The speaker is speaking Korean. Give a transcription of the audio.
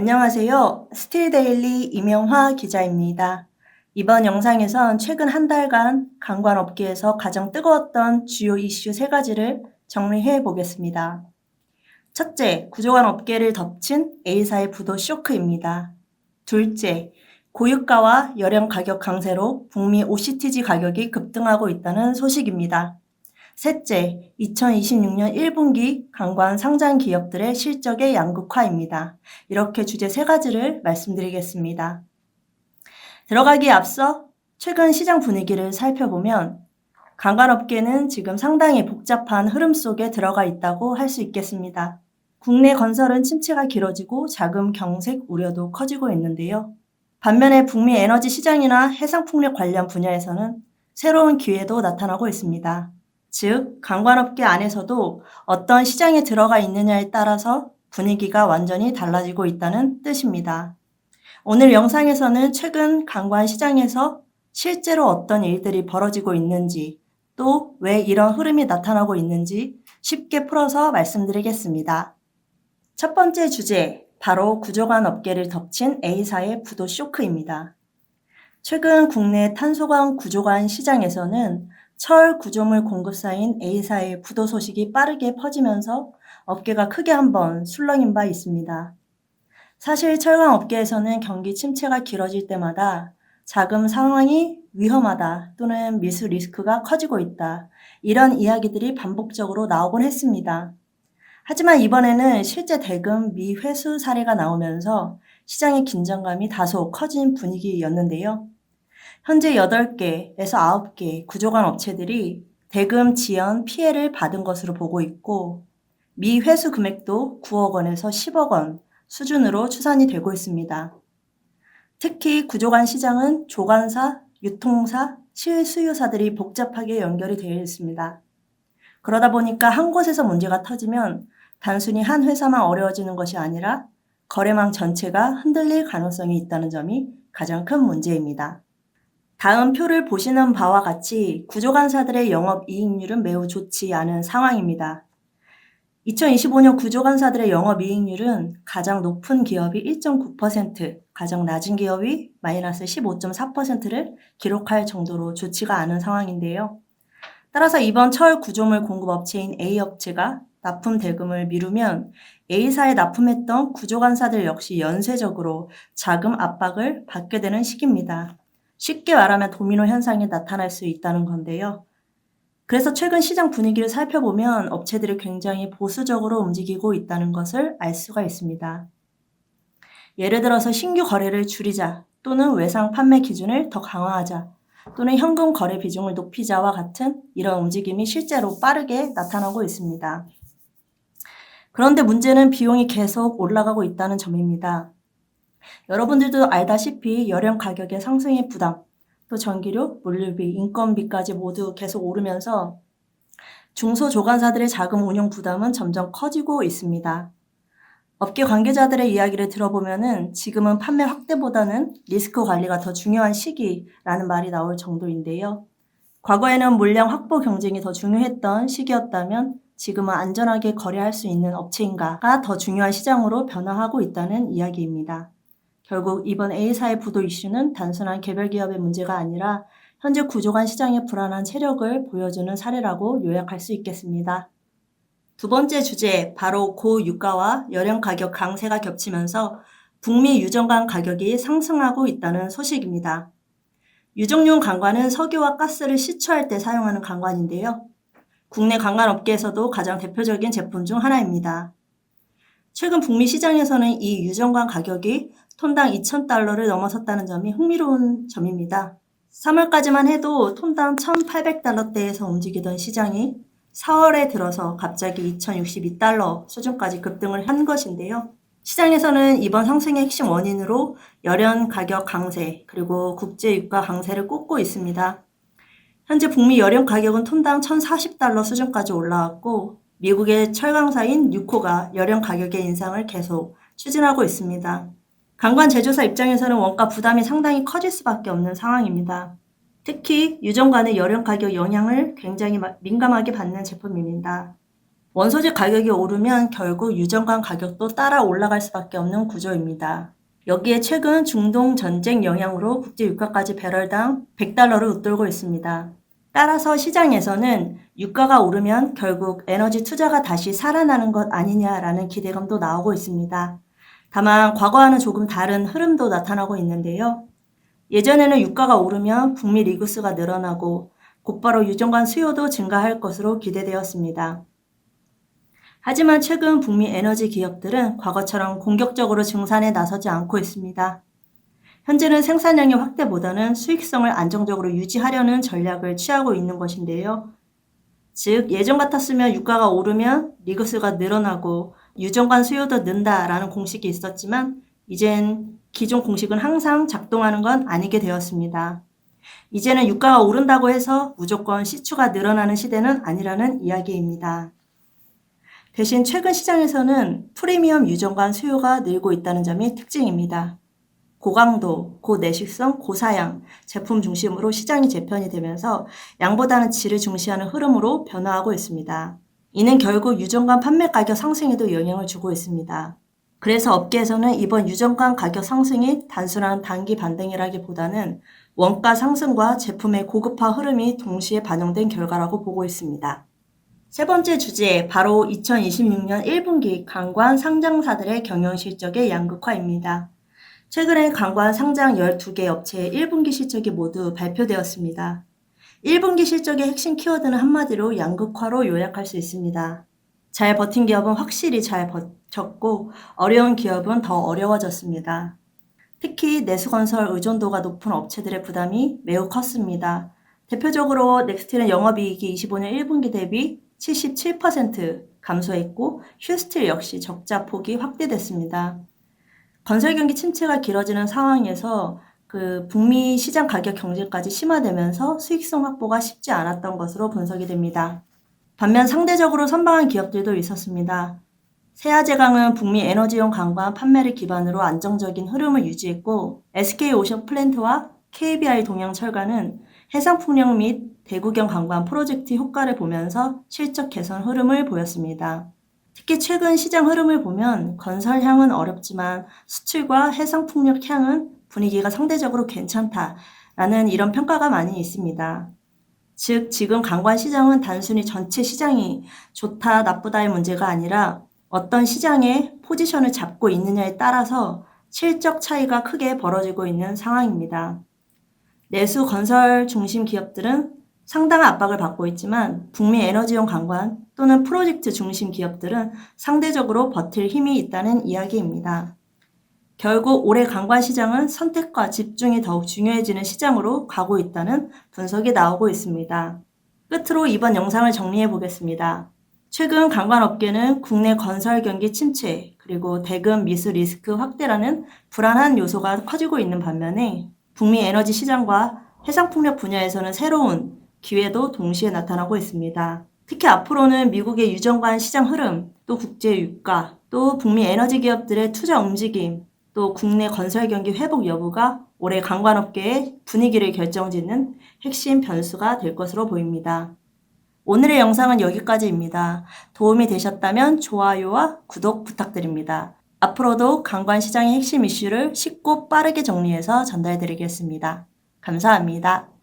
안녕하세요. 스틸데일리 임영화 기자입니다. 이번 영상에선 최근 한 달간 관광업계에서 가장 뜨거웠던 주요 이슈 세 가지를 정리해 보겠습니다. 첫째, 구조관 업계를 덮친 A사의 부도 쇼크입니다. 둘째, 고유가와 열연 가격 강세로 북미 OCTG 가격이 급등하고 있다는 소식입니다. 셋째, 2026년 1분기 관광 상장 기업들의 실적의 양극화입니다. 이렇게 주제 세 가지를 말씀드리겠습니다. 들어가기에 앞서 최근 시장 분위기를 살펴보면 관광업계는 지금 상당히 복잡한 흐름 속에 들어가 있다고 할 수 있겠습니다. 국내 건설은 침체가 길어지고 자금 경색 우려도 커지고 있는데요. 반면에 북미 에너지 시장이나 해상풍력 관련 분야에서는 새로운 기회도 나타나고 있습니다. 즉, 관광업계 안에서도 어떤 시장에 들어가 있느냐에 따라서 분위기가 완전히 달라지고 있다는 뜻입니다. 오늘 영상에서는 최근 관광 시장에서 실제로 어떤 일들이 벌어지고 있는지, 또 왜 이런 흐름이 나타나고 있는지 쉽게 풀어서 말씀드리겠습니다. 첫 번째 주제, 바로 구조관 업계를 덮친 A사의 부도 쇼크입니다. 최근 국내 탄소관 구조관 시장에서는 철 구조물 공급사인 A사의 부도 소식이 빠르게 퍼지면서 업계가 크게 한번 술렁인 바 있습니다. 사실 철강 업계에서는 경기 침체가 길어질 때마다 자금 상황이 위험하다 또는 미수 리스크가 커지고 있다, 이런 이야기들이 반복적으로 나오곤 했습니다. 하지만 이번에는 실제 대금 미회수 사례가 나오면서 시장의 긴장감이 다소 커진 분위기였는데요. 현재 8개에서 9개 구조관 업체들이 대금 지연 피해를 받은 것으로 보고 있고, 미회수 금액도 9억 원에서 10억 원 수준으로 추산이 되고 있습니다. 특히 구조관 시장은 조관사, 유통사, 실수요사들이 복잡하게 연결이 되어 있습니다. 그러다 보니까 한 곳에서 문제가 터지면 단순히 한 회사만 어려워지는 것이 아니라 거래망 전체가 흔들릴 가능성이 있다는 점이 가장 큰 문제입니다. 다음 표를 보시는 바와 같이 구조관사들의 영업이익률은 매우 좋지 않은 상황입니다. 2025년 구조관사들의 영업이익률은 가장 높은 기업이 1.9%, 가장 낮은 기업이 마이너스 15.4%를 기록할 정도로 좋지가 않은 상황인데요. 따라서 이번 철 구조물 공급업체인 A업체가 납품 대금을 미루면 A사에 납품했던 구조관사들 역시 연쇄적으로 자금 압박을 받게 되는 시기입니다. 쉽게 말하면 도미노 현상이 나타날 수 있다는 건데요. 그래서 최근 시장 분위기를 살펴보면 업체들이 굉장히 보수적으로 움직이고 있다는 것을 알 수가 있습니다. 예를 들어서 신규 거래를 줄이자, 또는 외상 판매 기준을 더 강화하자, 또는 현금 거래 비중을 높이자와 같은 이런 움직임이 실제로 빠르게 나타나고 있습니다. 그런데 문제는 비용이 계속 올라가고 있다는 점입니다. 여러분들도 알다시피 열연 가격의 상승의 부담, 또 전기료, 물류비, 인건비까지 모두 계속 오르면서 중소조간사들의 자금 운용 부담은 점점 커지고 있습니다. 업계 관계자들의 이야기를 들어보면은 지금은 판매 확대보다는 리스크 관리가 더 중요한 시기라는 말이 나올 정도인데요. 과거에는 물량 확보 경쟁이 더 중요했던 시기였다면 지금은 안전하게 거래할 수 있는 업체인가가 더 중요한 시장으로 변화하고 있다는 이야기입니다. 결국 이번 A사의 부도 이슈는 단순한 개별 기업의 문제가 아니라 현재 구조관 시장의 불안한 체력을 보여주는 사례라고 요약할 수 있겠습니다. 두 번째 주제, 바로 고유가와 열연 가격 강세가 겹치면서 북미 유정관 가격이 상승하고 있다는 소식입니다. 유정용 관관은 석유와 가스를 시추할 때 사용하는 관관인데요. 국내 관광업계에서도 가장 대표적인 제품 중 하나입니다. 최근 북미 시장에서는 이 유정관 가격이 톤당 2,000달러를 넘어섰다는 점이 흥미로운 점입니다. 3월까지만 해도 톤당 1,800달러대에서 움직이던 시장이 4월에 들어서 갑자기 2,062달러 수준까지 급등을 한 것인데요. 시장에서는 이번 상승의 핵심 원인으로 열연 가격 강세, 그리고 국제 유가 강세를 꼽고 있습니다. 현재 북미 열연 가격은 톤당 1,040달러 수준까지 올라왔고, 미국의 철강사인 유코가 열연 가격의 인상을 계속 추진하고 있습니다. 관광 제조사 입장에서는 원가 부담이 상당히 커질 수밖에 없는 상황입니다. 특히 유정관의 열연 가격 영향을 굉장히 민감하게 받는 제품입니다. 원소재 가격이 오르면 결국 유전관 가격도 따라 올라갈 수밖에 없는 구조입니다. 여기에 최근 중동 전쟁 영향으로 국제 유가까지 배럴당 $100를 웃돌고 있습니다. 따라서 시장에서는 유가가 오르면 결국 에너지 투자가 다시 살아나는 것 아니냐라는 기대감도 나오고 있습니다. 다만 과거와는 조금 다른 흐름도 나타나고 있는데요. 예전에는 유가가 오르면 북미 리그스가 늘어나고 곧바로 유전관 수요도 증가할 것으로 기대되었습니다. 하지만 최근 북미 에너지 기업들은 과거처럼 공격적으로 증산에 나서지 않고 있습니다. 현재는 생산량의 확대보다는 수익성을 안정적으로 유지하려는 전략을 취하고 있는 것인데요. 즉 예전 같았으면 유가가 오르면 리그스가 늘어나고 유전관 수요도 는다라는 공식이 있었지만 이젠 기존 공식은 항상 작동하는 건 아니게 되었습니다. 이제는 유가가 오른다고 해서 무조건 시추가 늘어나는 시대는 아니라는 이야기입니다. 대신 최근 시장에서는 프리미엄 유전관 수요가 늘고 있다는 점이 특징입니다. 고강도, 고내식성, 고사양 제품 중심으로 시장이 재편이 되면서 양보다는 질을 중시하는 흐름으로 변화하고 있습니다. 이는 결국 유전관 판매 가격 상승에도 영향을 주고 있습니다. 그래서 업계에서는 이번 유전관 가격 상승이 단순한 단기 반등이라기보다는 원가 상승과 제품의 고급화 흐름이 동시에 반영된 결과라고 보고 있습니다. 세 번째 주제, 바로 2026년 1분기 강관 상장사들의 경영실적의 양극화입니다. 최근에 강관 상장 12개 업체의 1분기 실적이 모두 발표되었습니다. 1분기 실적의 핵심 키워드는 한마디로 양극화로 요약할 수 있습니다. 잘 버틴 기업은 확실히 잘 버텼고 어려운 기업은 더 어려워졌습니다. 특히 내수건설 의존도가 높은 업체들의 부담이 매우 컸습니다. 대표적으로 넥스틸은 영업이익이 25년 1분기 대비 77% 감소했고 휴스틸 역시 적자 폭이 확대됐습니다. 건설 경기 침체가 길어지는 상황에서 북미 시장 가격 경쟁까지 심화되면서 수익성 확보가 쉽지 않았던 것으로 분석이 됩니다. 반면 상대적으로 선방한 기업들도 있었습니다. 세아제강은 북미 에너지용 강관 판매를 기반으로 안정적인 흐름을 유지했고 SK오션 플랜트와 KBI 동양철강은 해상풍력 및 대구경 강관 프로젝트 효과를 보면서 실적 개선 흐름을 보였습니다. 특히 최근 시장 흐름을 보면 건설향은 어렵지만 수출과 해상풍력향은 분위기가 상대적으로 괜찮다라는 이런 평가가 많이 있습니다. 즉 지금 강관 시장은 단순히 전체 시장이 좋다 나쁘다의 문제가 아니라 어떤 시장에 포지션을 잡고 있느냐에 따라서 실적 차이가 크게 벌어지고 있는 상황입니다. 내수 건설 중심 기업들은 상당한 압박을 받고 있지만 북미 에너지용 강관 또는 프로젝트 중심 기업들은 상대적으로 버틸 힘이 있다는 이야기입니다. 결국 올해 강관 시장은 선택과 집중이 더욱 중요해지는 시장으로 가고 있다는 분석이 나오고 있습니다. 끝으로 이번 영상을 정리해 보겠습니다. 최근 강관 업계는 국내 건설 경기 침체 그리고 대금 미수 리스크 확대라는 불안한 요소가 커지고 있는 반면에 북미 에너지 시장과 해상풍력 분야에서는 새로운 기회도 동시에 나타나고 있습니다. 특히 앞으로는 미국의 유전관 시장 흐름, 또 국제 유가, 또 북미 에너지 기업들의 투자 움직임, 또 국내 건설 경기 회복 여부가 올해 강관업계의 분위기를 결정짓는 핵심 변수가 될 것으로 보입니다. 오늘의 영상은 여기까지입니다. 도움이 되셨다면 좋아요와 구독 부탁드립니다. 앞으로도 강관 시장의 핵심 이슈를 쉽고 빠르게 정리해서 전달드리겠습니다. 감사합니다.